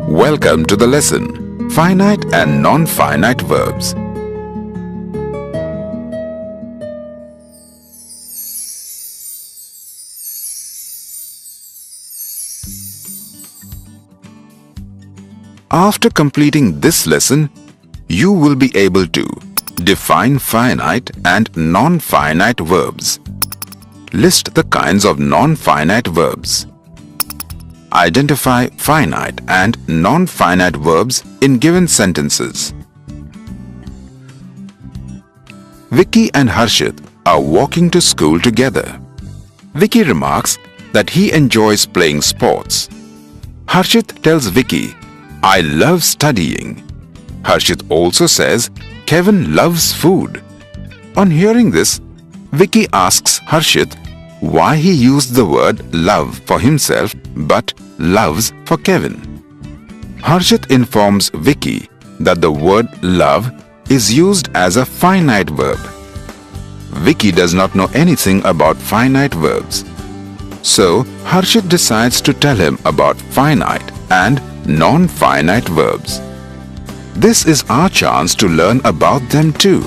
Welcome to the lesson, Finite and Non-Finite Verbs. After completing this lesson, you will be able to define finite and non-finite verbs. List the kinds of non-finite verbs. Identify finite and non-finite verbs in given sentences. Vicky and Harshit are walking to school together. Vicky remarks that he enjoys playing sports. Harshit tells Vicky, "I love studying." Harshit also says, "Kevin loves food." On hearing this, Vicky asks Harshit why he used the word love for himself but loves for Kevin. Harshit informs Vicky that the word love is used as a finite verb. Vicky does not know anything about finite verbs. So Harshit decides to tell him about finite and non-finite verbs. This is our chance to learn about them too.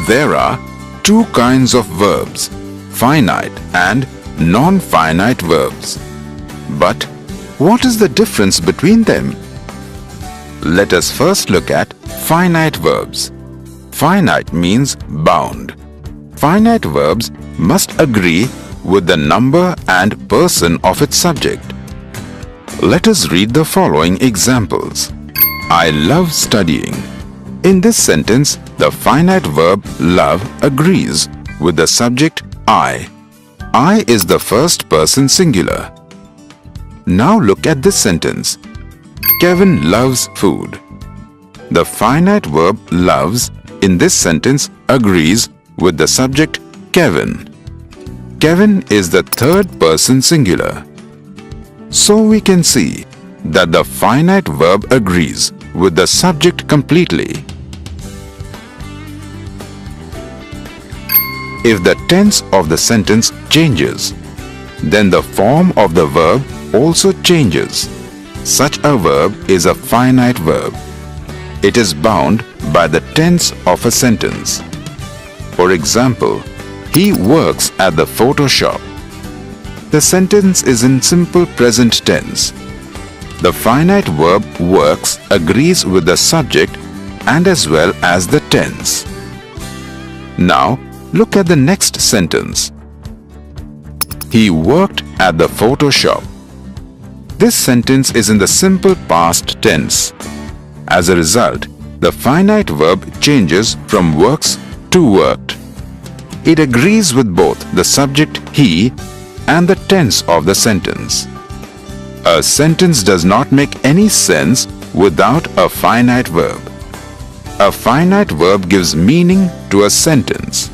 There are two kinds of verbs, finite and non-finite verbs. But what is the difference between them? Let us first look at finite verbs. Finite means bound. Finite verbs must agree with the number and person of its subject. Let us read the following examples. I love studying. In this sentence, the finite verb love agrees with the subject I. I is the first person singular. Now look at this sentence. Kevin loves food. The finite verb loves in this sentence agrees with the subject Kevin. Kevin is the third person singular. So we can see that the finite verb agrees with the subject completely. If the tense of the sentence changes, then the form of the verb also changes. Such a verb is a finite verb. It is bound by the tense of a sentence. For example, he works at the photo shop. The sentence is in simple present tense. The finite verb works agrees with the subject and as well as the tense. Now, look at the next sentence. He worked at the photo shop. This sentence is in the simple past tense. As a result, the finite verb changes from works to worked. It agrees with both the subject he and the tense of the sentence. A sentence does not make any sense without a finite verb. A finite verb gives meaning to a sentence.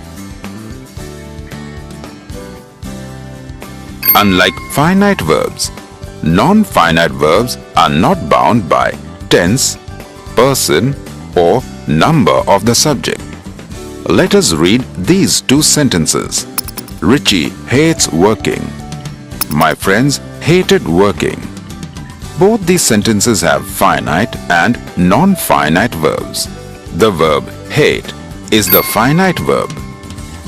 Unlike finite verbs, non-finite verbs are not bound by tense, person, or number of the subject. Let us read these two sentences. Richie hates working. My friends hated working. Both these sentences have finite and non-finite verbs. The verb hate is the finite verb.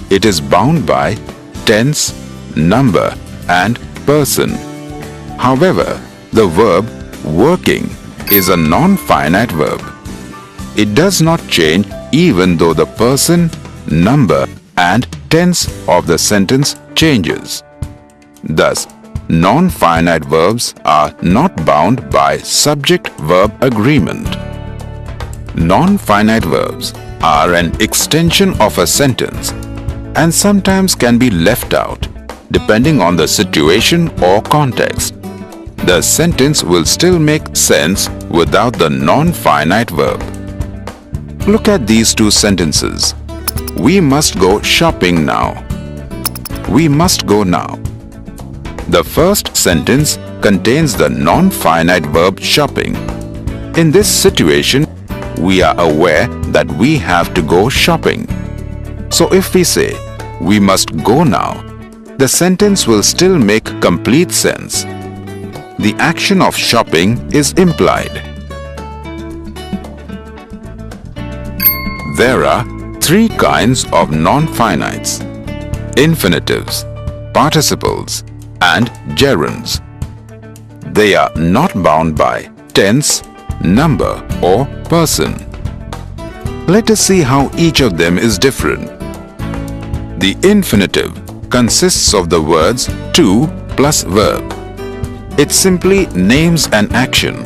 It is bound by tense, number, and person. However, the verb working is a non-finite verb. It does not change even though the person, number, and tense of the sentence changes. Thus, non-finite verbs are not bound by subject-verb agreement. Non-finite verbs are an extension of a sentence and sometimes can be left out depending on the situation or context. The sentence will still make sense without the non-finite verb. Look at these two sentences. We must go shopping now. We must go now. The first sentence contains the non-finite verb shopping. In this situation, we are aware that we have to go shopping. So if we say, we must go now, the sentence will still make complete sense. The action of shopping is implied. There are three kinds of non-finites: infinitives, participles, and gerunds. They are not bound by tense, number, or person. Let us see how each of them is different. The infinitive consists of the words to plus verb. It simply names an action.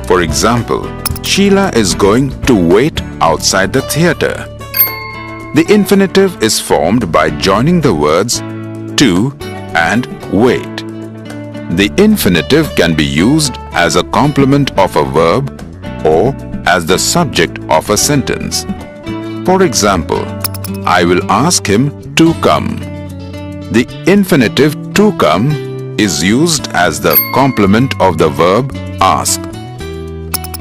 For example, Sheila is going to wait outside the theater. The infinitive is formed by joining the words to and wait. The infinitive can be used as a complement of a verb or as the subject of a sentence. For example, I will ask him to come. The infinitive to come is used as the complement of the verb ask.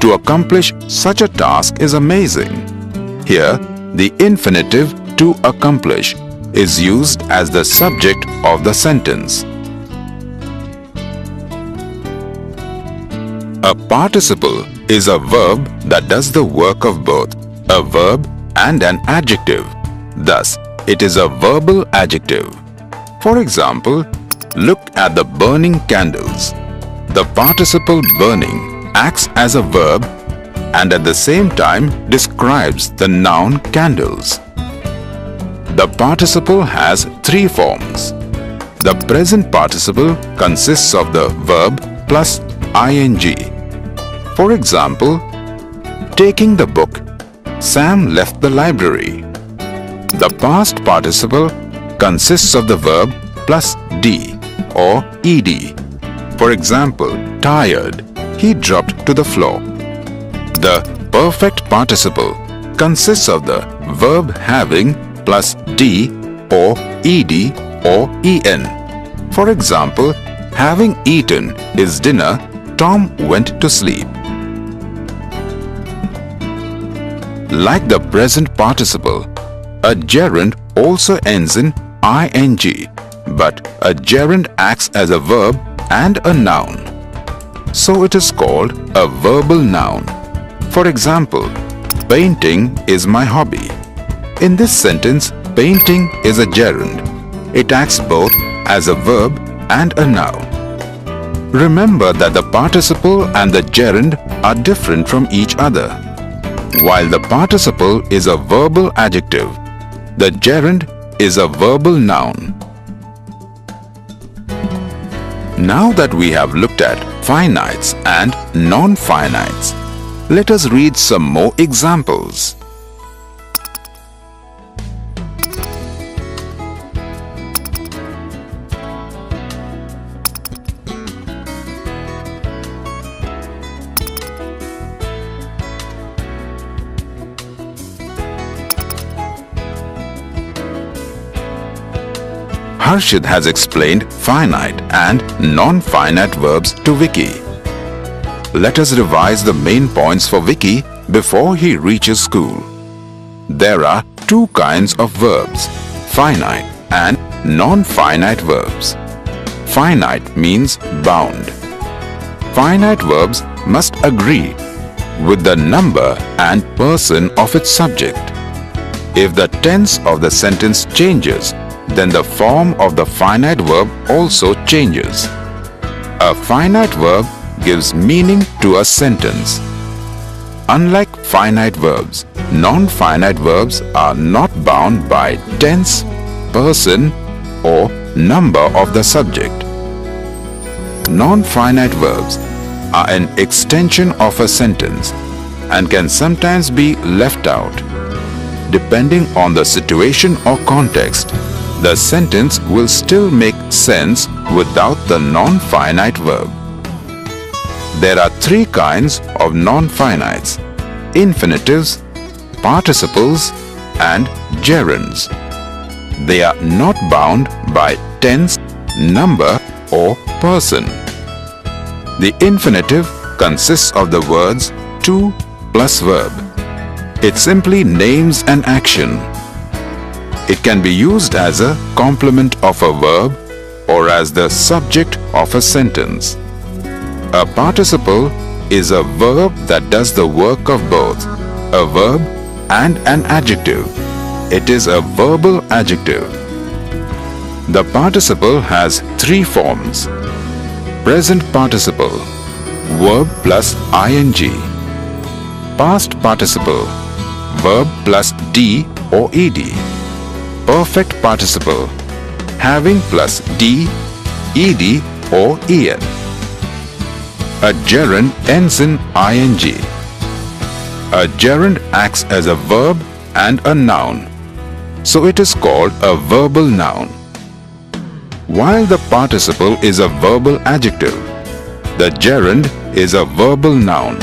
To accomplish such a task is amazing. Here, the infinitive to accomplish is used as the subject of the sentence. A participle is a verb that does the work of both a verb and an adjective. Thus, it is a verbal adjective. For example, look at the burning candles. The participle burning acts as a verb and at the same time describes the noun candles. The participle has three forms. The present participle consists of the verb plus ing. For example, taking the book, Sam left the library. The past participle consists of the verb plus d or ed. For example, tired, he dropped to the floor. The perfect participle consists of the verb having plus d or ed or en. For example, having eaten his dinner, Tom went to sleep. Like the present participle, a gerund also ends in ing, but a gerund acts as a verb and a noun. So it is called a verbal noun. For example, painting is my hobby. In this sentence, painting is a gerund. It acts both as a verb and a noun. Remember that the participle and the gerund are different from each other. While the participle is a verbal adjective, the gerund is a verbal noun. Now that we have looked at finites and non-finites, let us read some more examples. Harshit has explained finite and non-finite verbs to Vicky. Let us revise the main points for Vicky before he reaches school. There are two kinds of verbs, finite and non-finite verbs. Finite means bound. Finite verbs must agree with the number and person of its subject. If the tense of the sentence changes, then the form of the finite verb also changes. A finite verb gives meaning to a sentence. Unlike finite verbs, non-finite verbs are not bound by tense, person, or number of the subject. Non-finite verbs are an extension of a sentence and can sometimes be left out. Depending on the situation or context, the sentence will still make sense without the non-finite verb. There are three kinds of non-finites: infinitives, participles, and gerunds. They are not bound by tense, number, or person. The infinitive consists of the words to plus verb. It simply names an action. It can be used as a complement of a verb or as the subject of a sentence. A participle is a verb that does the work of both a verb and an adjective. It is a verbal adjective. The participle has three forms: present participle, verb plus ing; past participle, verb plus d or ed; perfect participle, having plus d, ed or en. A gerund ends in ing. A gerund acts as a verb and a noun, so it is called a verbal noun. While the participle is a verbal adjective, the gerund is a verbal noun.